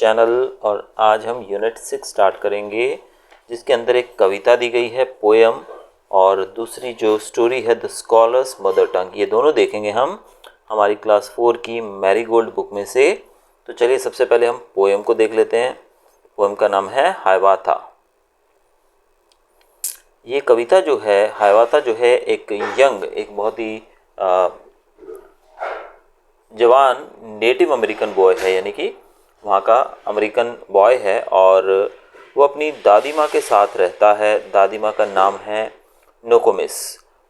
Channel. और आज हम यूनिट 6 स्टार्ट करेंगे, जिसके अंदर एक कविता दी गई है, पोएम, और दूसरी जो स्टोरी है द स्कॉलर्स मदर टंग। ये दोनों देखेंगे हम हमारी क्लास 4 की मैरीगोल्ड बुक में से। तो चलिए सबसे पहले हम पोएम को देख लेते हैं। पोएम का नाम है हाइवाता। ये कविता जो है, हाइवाता जो है, एक बहुत ही जवान नेटिव अमेरिकन बॉय है, यानी कि वहाँ का अमेरिकन बॉय है, और वो अपनी दादी माँ के साथ रहता है। दादी माँ का नाम है नोकोमिस,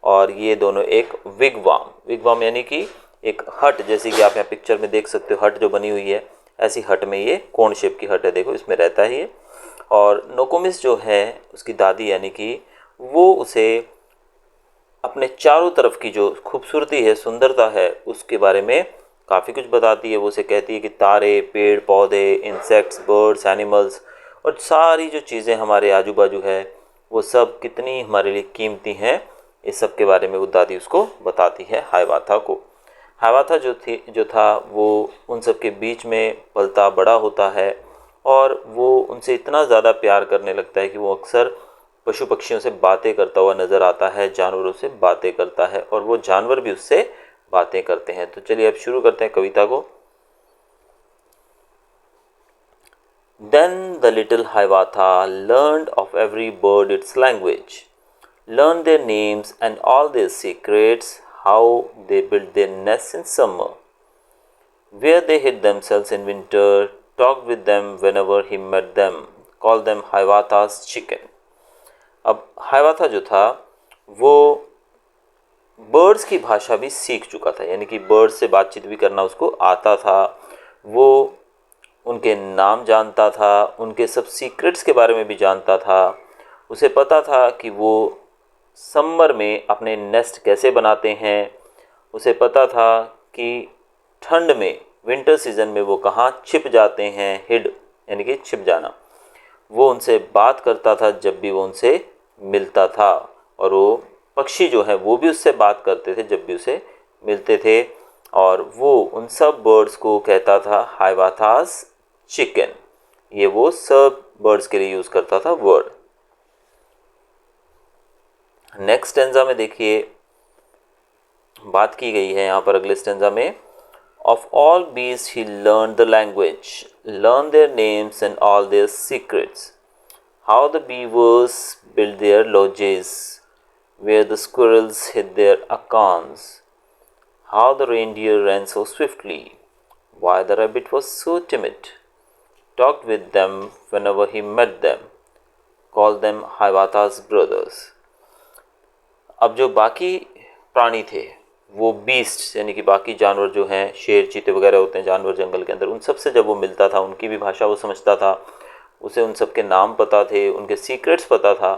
और ये दोनों एक विगवाम यानी कि एक हट, जैसे कि आप यहाँ पिक्चर में देख सकते हो, हट जो बनी हुई है, ऐसी हट में, ये कोन शेप की हट है, देखो इसमें रहता है ये। और नोकोमिस जो है, उसकी दादी, यानी कि वो उसे अपने चारों तरफ की जो खूबसूरती है, सुंदरता है, उसके बारे में काफ़ी कुछ बताती है। वो उसे कहती है कि तारे, पेड़ पौधे, इंसेक्ट्स, बर्ड्स, एनिमल्स और सारी जो चीज़ें हमारे आजू बाजू है, वो सब कितनी हमारे लिए कीमती हैं, इस सब के बारे में वो दादी उसको बताती है हाइवाता को। हाइवाता जो था वो उन सब के बीच में पलता बड़ा होता है, और वो उनसे इतना ज़्यादा प्यार करने लगता है कि वो अक्सर पशु पक्षियों से बातें करता हुआ नज़र आता है, जानवरों से बातें करता है, और वो जानवर भी उससे बातें करते हैं। तो चलिए अब शुरू करते हैं कविता को। Then the little Hiawatha learned of every bird its language, learned their names and all their secrets, how they built their nests in summer, where they hid themselves in winter, talked with them whenever he met them, called them Hiawatha's chicken. अब हाइवाता जो था वो birds की भाषा भी सीख चुका था, यानी कि बर्ड्स से बातचीत भी करना उसको आता था। वो उनके नाम जानता था, उनके सब सीक्रेट्स के बारे में भी जानता था। उसे पता था कि वो समर में अपने नेस्ट कैसे बनाते हैं। उसे पता था कि ठंड में, विंटर सीजन में वो कहाँ छिप जाते हैं, हिड यानी कि छिप जाना। वो उनसे बात करता था जब भी वो उनसे मिलता था, और वो पक्षी जो है वो भी उससे बात करते थे जब भी उसे मिलते थे। और वो उन सब बर्ड्स को कहता था हाइवाथास चिकन। ये वो सब बर्ड्स के लिए यूज़ करता था वर्ड। नेक्स्ट स्टेंजा में देखिए बात की गई है यहाँ पर अगले स्टेंजा में, of all beast he learn the language, learn their names and all their secrets, how the beavers built their lodges, where the squirrels hid their acorns, how the reindeer ran so swiftly, why the rabbit was so timid, talked with them whenever he met them, called them Hiawatha's brothers. अब जो बाकी प्राणी थे, वो beast यानी कि बाकी जानवर जो हैं, शेर, चीते वगैरह होते हैं जानवर जंगल के अंदर, उन सब से जब वो मिलता था, उनकी भी भाषा वो समझता था, उसे उन सब के नाम पता थे, उनके सीक्रेट्स पता था।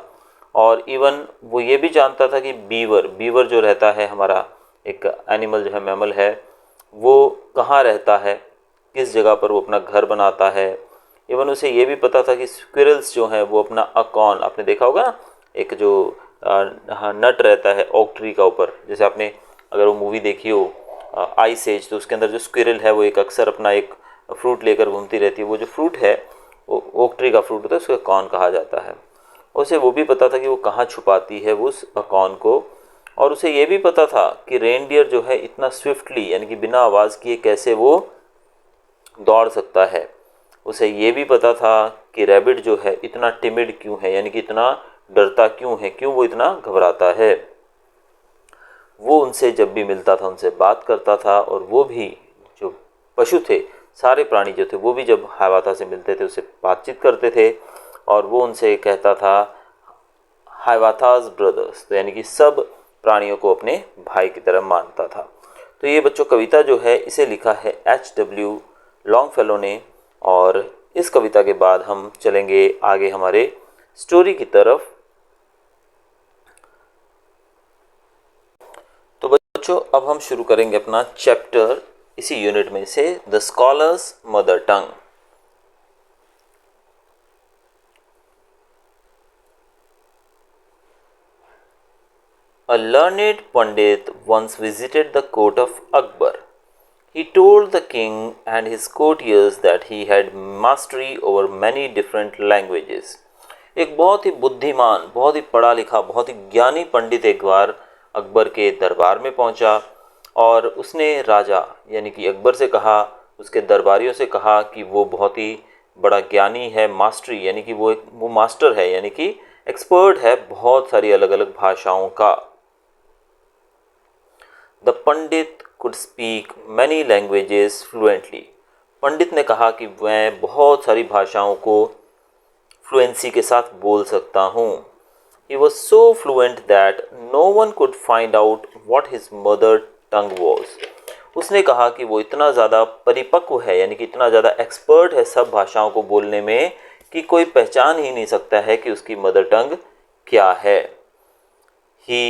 और इवन वो ये भी जानता था कि बीवर जो रहता है, हमारा एक एनिमल जो है, मैमल है, वो कहाँ रहता है, किस जगह पर वो अपना घर बनाता है। इवन उसे ये भी पता था कि स्क्विरल्स जो हैं वो अपना अकॉन, आपने देखा होगा एक जो नट रहता है ओक ट्री का ऊपर, जैसे आपने अगर वो मूवी देखी हो आइस एज, तो उसके अंदर जो स्क्विरल है वो एक अक्सर अपना एक फ्रूट लेकर घूमती रहती है। वो जो फ्रूट है वो ओक ट्री का फ्रूट होता है, उसका कॉर्न कहा जाता है। उसे वो भी पता था कि वो कहाँ छुपाती है वो उस कॉर्न को। और उसे ये भी पता था कि रेनडियर जो है इतना स्विफ्टली, यानी कि बिना आवाज़ किए कैसे वो दौड़ सकता है। उसे ये भी पता था कि रैबिट जो है इतना टिमिड क्यों है, यानी कि इतना डरता क्यों है, क्यों वो इतना घबराता है। वो उनसे जब भी मिलता था उनसे बात करता था, और वो भी जो पशु थे, सारे प्राणी जो थे, वो भी जब हाइवाता से मिलते थे उससे बातचीत करते थे, और वो उनसे कहता था हाइवाथास ब्रदर्स, तो यानी कि सब प्राणियों को अपने भाई की तरह मानता था। तो ये बच्चों कविता जो है इसे लिखा है H.W. लॉन्गफेलो ने। और इस कविता के बाद हम चलेंगे आगे हमारे स्टोरी की तरफ। तो बच्चों अब हम शुरू करेंगे अपना चैप्टर इसी यूनिट में से, the scholars mother tongue. A learned Pandit once visited the court of Akbar. He told the king and his courtiers that he had mastery over many different languages. एक बहुत ही बुद्धिमान, बहुत ही पढ़ा लिखा, बहुत ही ज्ञानी पंडित एक बार अकबर के दरबार में पहुंचा और उसने राजा यानी कि अकबर से कहा, उसके दरबारियों से कहा कि वो बहुत ही बड़ा ज्ञानी है, मास्टरी यानी कि वो मास्टर है, यानी कि एक्सपर्ट है बहुत सारी अलग अलग भाषाओं का। The pandit could speak many languages fluently. पंडित ने कहा कि मैं बहुत सारी भाषाओं को फ्लुएंसी के साथ बोल सकता हूँ। He was so fluent that no one could find out what his mother tongue was. उसने कहा कि वो इतना ज़्यादा परिपक्व है यानी कि इतना ज़्यादा एक्सपर्ट है सब भाषाओं को बोलने में कि कोई पहचान ही नहीं सकता है कि उसकी मदर टंग क्या है। He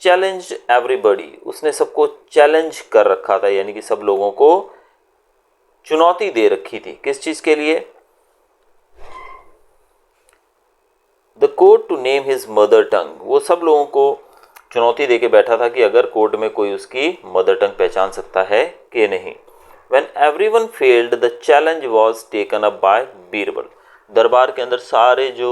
challenged everybody. उसने सबको चैलेंज कर रखा था यानी कि सब लोगों को चुनौती दे रखी थी। किस चीज़ के लिए? The court to name his mother tongue. वो सब लोगों को चुनौती दे के बैठा था कि अगर कोर्ट में कोई उसकी मदर टंग पहचान सकता है कि नहीं। When everyone failed, the challenge was taken up by Birbal. दरबार के अंदर सारे जो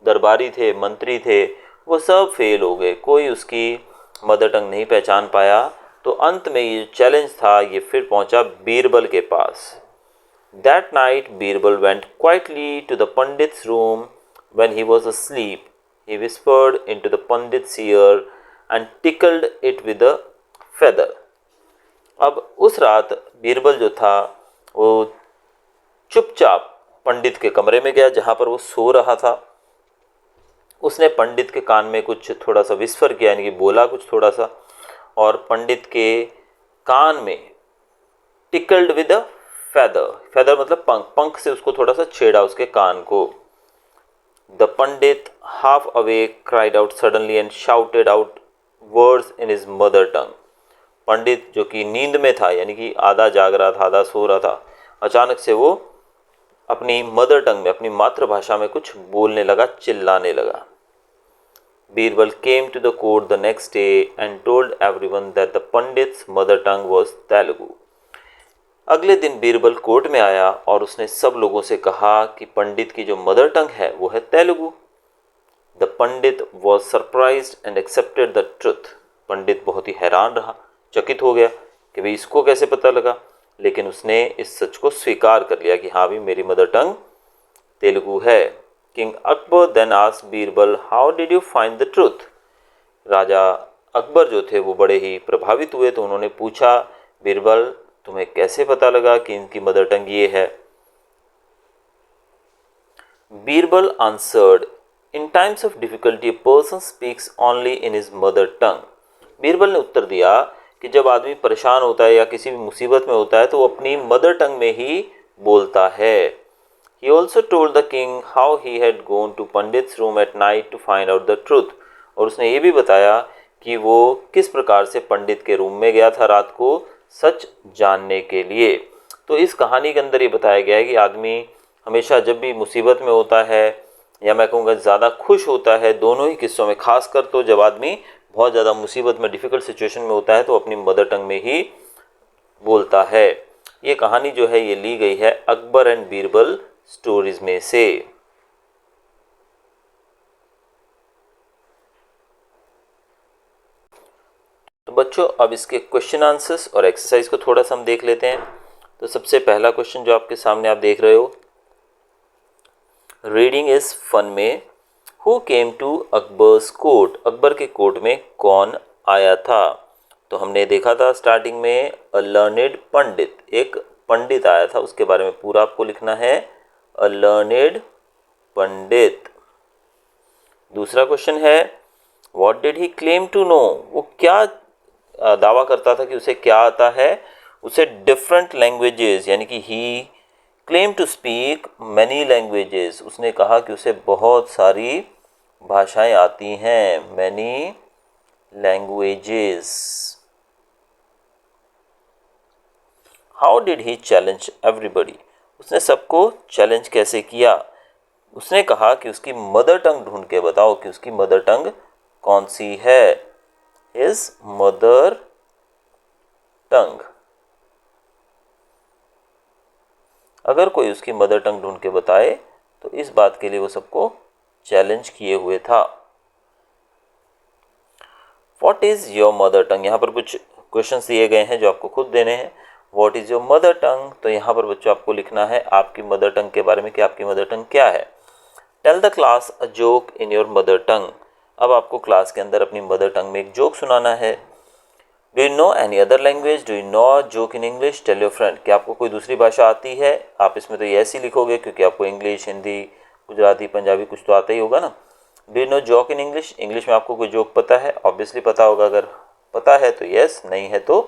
दरबारी थे, मंत्री थे, वो सब फेल हो गए, कोई उसकी मदर टंग नहीं पहचान पाया। तो अंत में ये चैलेंज था, ये फिर पहुंचा बीरबल के पास। That night Birbal went quietly to the pandit's room. When he was asleep, he whispered into the pandit's ear and tickled it with a feather. अब उस रात बीरबल जो था वो चुपचाप पंडित के कमरे में गया जहाँ पर वो सो रहा था। उसने पंडित के कान में कुछ थोड़ा सा विस्पर किया यानी कि बोला कुछ थोड़ा सा, और पंडित के कान में tickled with a feather, feather मतलब पंख, पंख से उसको थोड़ा सा छेड़ा उसके कान को। The pandit half awake cried out suddenly and shouted out words in his mother tongue. पंडित जो कि नींद में था यानी कि आधा जाग रहा था आधा सो रहा था, अचानक से वो अपनी मदर टंग में, अपनी मातृभाषा में कुछ बोलने लगा, चिल्लाने लगा। Birbal came to the court the next day and told everyone that the pandit's mother tongue was Telugu. अगले दिन बीरबल कोर्ट में आया और उसने सब लोगों से कहा कि पंडित की जो मदर टंग है वो है Telugu. The pandit was surprised and accepted the truth. पंडित बहुत ही हैरान रहा, चकित हो गया कि भाई इसको कैसे पता लगा, लेकिन उसने इस सच को स्वीकार कर लिया कि हाँ भी मेरी मदर टंग तेलुगु है। King Akbar then asked Birbal how did you find the truth. राजा अकबर जो थे वो बड़े ही प्रभावित हुए, तो उन्होंने पूछा बीरबल तुम्हें कैसे पता लगा कि इनकी मदर टंग ये है। Birbal answered in times of difficulty a person speaks only in his mother टंग। बीरबल ने उत्तर दिया कि जब आदमी परेशान होता है या किसी भी मुसीबत में होता है तो वो अपनी मदर टंग में ही बोलता है। He also told the king how he had gone to pandits room at night to find out the truth। और उसने ये भी बताया कि वो किस प्रकार से पंडित के रूम में गया था रात को सच जानने के लिए। तो इस कहानी के अंदर ये बताया गया है कि आदमी हमेशा जब भी मुसीबत में होता है या मैं कहूँगा ज़्यादा खुश होता है, दोनों ही किस्सों में, खासकर तो जब आदमी बहुत ज़्यादा मुसीबत में, डिफ़िकल्ट सिचुएशन में होता है तो अपनी मदर टंग में ही बोलता है। ये कहानी जो है ये ली गई है अकबर एंड बीरबल स्टोरीज में से। तो बच्चों अब इसके क्वेश्चन आंसर्स और एक्सरसाइज को थोड़ा सा हम देख लेते हैं। तो सबसे पहला क्वेश्चन जो आपके सामने आप देख रहे हो, रीडिंग इज फन में who came to Akbar's court. Akbar के कोर्ट में कौन आया था? तो हमने देखा था स्टार्टिंग में अ लर्नेड पंडित, एक पंडित आया था, उसके बारे में पूरा आपको लिखना है, अ लर्नेड पंडित। दूसरा क्वेश्चन है what did he claim to know. वो क्या दावा करता था कि उसे क्या आता है? उसे डिफरेंट लैंग्वेजेस यानी कि he claim to speak many languages. उसने कहा कि उसे बहुत सारी भाषाएं आती हैं, many languages. How did he challenge everybody. उसने सबको चैलेंज कैसे किया? उसने कहा कि उसकी मदर टंग ढूंढ के बताओ कि उसकी मदर टंग कौन सी है, हिज मदर टंग। अगर कोई उसकी मदर टंग ढूंढ के बताए तो इस बात के लिए वो सबको चैलेंज किए हुए था। व्हाट इज़ योर मदर टंग, यहाँ पर कुछ क्वेश्चंस दिए गए हैं जो आपको खुद देने हैं। व्हाट इज़ योर मदर टंग, तो यहाँ पर बच्चों आपको लिखना है आपकी मदर टंग के बारे में कि आपकी मदर टंग क्या है। Tell the class a joke in your mother tongue, अब आपको क्लास के अंदर अपनी मदर टंग में एक जोक सुनाना है। Do you know any other language, do you know joke in English, tell your friend, क्या आपको कोई दूसरी भाषा आती है। आप इसमें तो ये ऐसे ही लिखोगे क्योंकि आपको इंग्लिश, हिंदी, गुजराती, पंजाबी कुछ तो आता ही होगा ना। Do you know joke in English, English में आपको कोई जोक पता है, ऑब्वियसली पता होगा, अगर पता है तो यस, नहीं है तो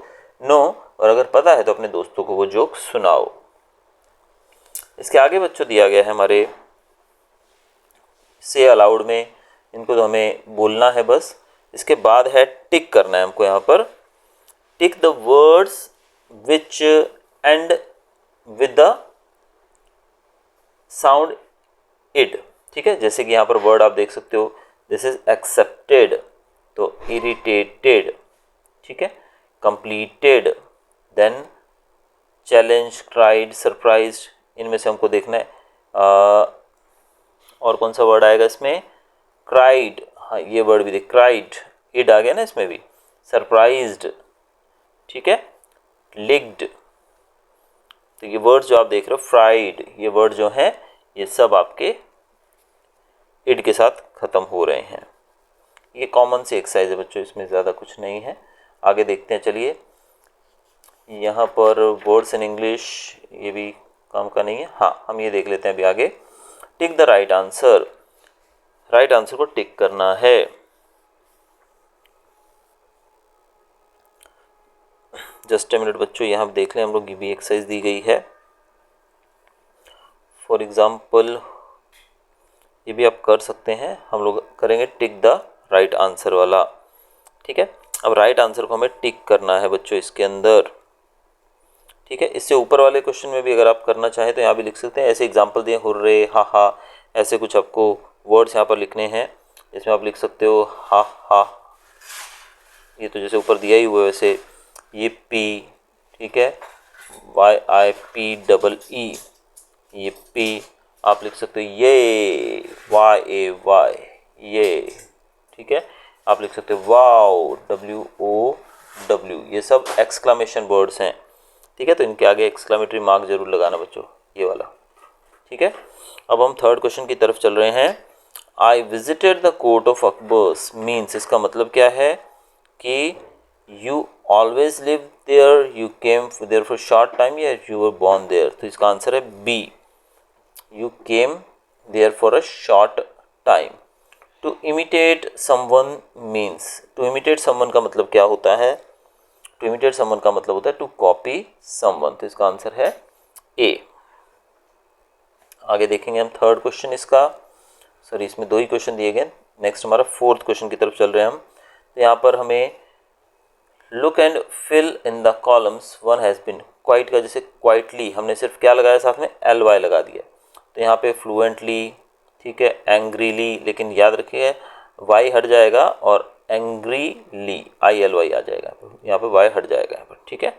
नो, और अगर पता है तो अपने दोस्तों को वो जोक सुनाओ। इसके आगे बच्चों दिया गया है हमारे से अलाउड में, इनको तो हमें बोलना है बस। इसके बाद है टिक करना है हमको, यहाँ पर tick the words which end with the sound id, ठीक है। जैसे कि यहाँ पर वर्ड आप देख सकते हो, दिस इज एक्सेप्टेड, तो इरिटेटेड, ठीक है, completed, then challenge, cried, surprised, इनमें से हमको देखना है और कौन सा वर्ड आएगा इसमें, क्राइड, हाँ ये वर्ड भी देख, क्राइड, इड आ गया ना इसमें भी, सरप्राइज्ड, ठीक है, लिग्ड, तो ये वर्ड जो आप देख रहे हो, फ्राइड, ये वर्ड जो हैं ये सब आपके इड के साथ ख़त्म हो रहे हैं। ये कॉमन सी एक्सरसाइज है बच्चों, इसमें ज़्यादा कुछ नहीं है। आगे देखते हैं, चलिए यहाँ पर वर्ड्स इन इंग्लिश, ये भी काम का नहीं है। हाँ, हम ये देख लेते हैं अभी आगे। Tick the right answer, right answer को टिक करना है। जस्ट ए मिनट बच्चों, यहाँ देख लें हम लोग, ये भी एक्सरसाइज दी गई है। फॉर एग्जाम्पल ये भी आप कर सकते हैं, हम लोग करेंगे टिक द राइट आंसर वाला, ठीक है। अब राइट आंसर को हमें टिक करना है बच्चों इसके अंदर, ठीक है। इससे ऊपर वाले क्वेश्चन में भी अगर आप करना चाहें तो यहाँ भी लिख सकते हैं, ऐसे एग्जाम्पल दिए, हुर्रे, हा हा, ऐसे कुछ आपको वर्ड्स यहाँ पर लिखने हैं। इसमें आप लिख सकते हो हा हा, ये तो जैसे ऊपर दिया ही हुआ है वैसे, ये पी, ठीक है, YIPEE, ये पी, आप लिख सकते हो ये, YAY, ये, ठीक है। आप लिख सकते हो वाओ, WOW, ये सब एक्सक्लामेशन वर्ड्स हैं, ठीक है। तो इनके आगे एक्सक्लामेटरी मार्क जरूर लगाना बच्चों, ये वाला, ठीक है। अब हम थर्ड क्वेश्चन की तरफ चल रहे हैं। I visited the court of Akbar's means, इसका मतलब क्या है कि you always live there, you came there for short time, या यू वर बॉर्न देयर, तो इसका आंसर है B, you came there for a short time. To imitate someone means, to imitate someone का मतलब क्या होता है, टू इमिटेट समवन का मतलब होता है टू कॉपी समवन, तो इसका आंसर है ए। आगे देखेंगे हम थर्ड क्वेश्चन इसका, सॉरी इसमें दो ही क्वेश्चन दिए गए, नेक्स्ट हमारा फोर्थ क्वेश्चन की तरफ चल रहे हैं हम। तो यहाँ पर हमें look and fill in the columns, one has been, quiet का जैसे क्वाइटली हमने सिर्फ क्या लगाया साथ में, LY लगा दिया, तो यहाँ पे फ्लुएंटली, ठीक है, एंग्रीली, लेकिन याद रखिए Y हट जाएगा और एंग्रीली ILY आ जाएगा, यहाँ पे Y हट जाएगा यहाँ पर, ठीक है,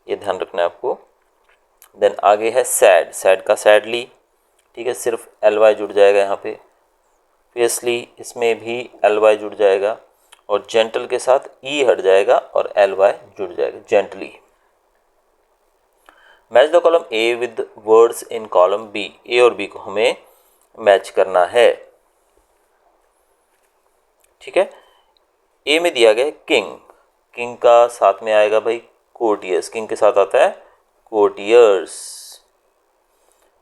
ये ध्यान रखना है आपको। देन आगे है सैड, सैड का सैडली, ठीक है, सिर्फ LY जुड़ जाएगा यहाँ पे। फियसली, इसमें भी LY जुड़ जाएगा, और जेंटल के साथ E हट जाएगा और LY जुड़ जाएगा, gently. Match the column A with words in column B, A और B को हमें मैच करना है, ठीक है। ए में दिया गया है किंग, किंग का साथ में आएगा भाई कोर्टियर्स, किंग के साथ आता है कोर्टियर्स।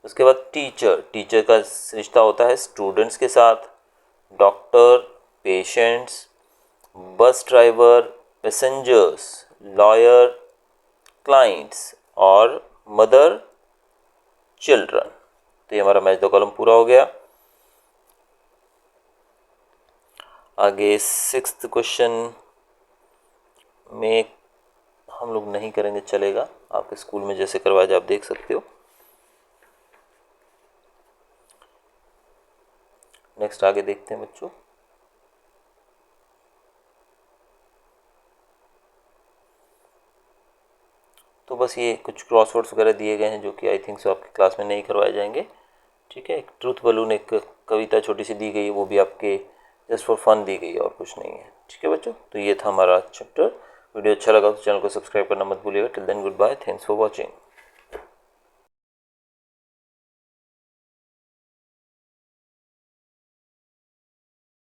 उसके बाद टीचर, टीचर का रिश्ता होता है स्टूडेंट्स के साथ, doctor, patients, bus driver, passengers, lawyer, clients, और मदर, चिल्ड्रन। तो ये हमारा मैच द कॉलम पूरा हो गया। आगे सिक्स्थ क्वेश्चन में हम लोग नहीं करेंगे, चलेगा, आपके स्कूल में जैसे करवाया जाए आप देख सकते हो। नेक्स्ट आगे देखते हैं बच्चों। तो बस ये कुछ क्रॉसवर्ड्स वगैरह दिए गए हैं जो कि आई थिंक सो आपकी क्लास में नहीं करवाए जाएंगे। ठीक है, एक ट्रूथ बलून एक कविता छोटी सी दी गई है, वो भी आपके जस्ट फॉर फन दी गई है और कुछ नहीं है। ठीक है बच्चों, तो ये था हमारा चैप्टर। वीडियो अच्छा लगा तो चैनल को सब्सक्राइब करना मत भूलिएगा। Till then good bye, thanks for watching.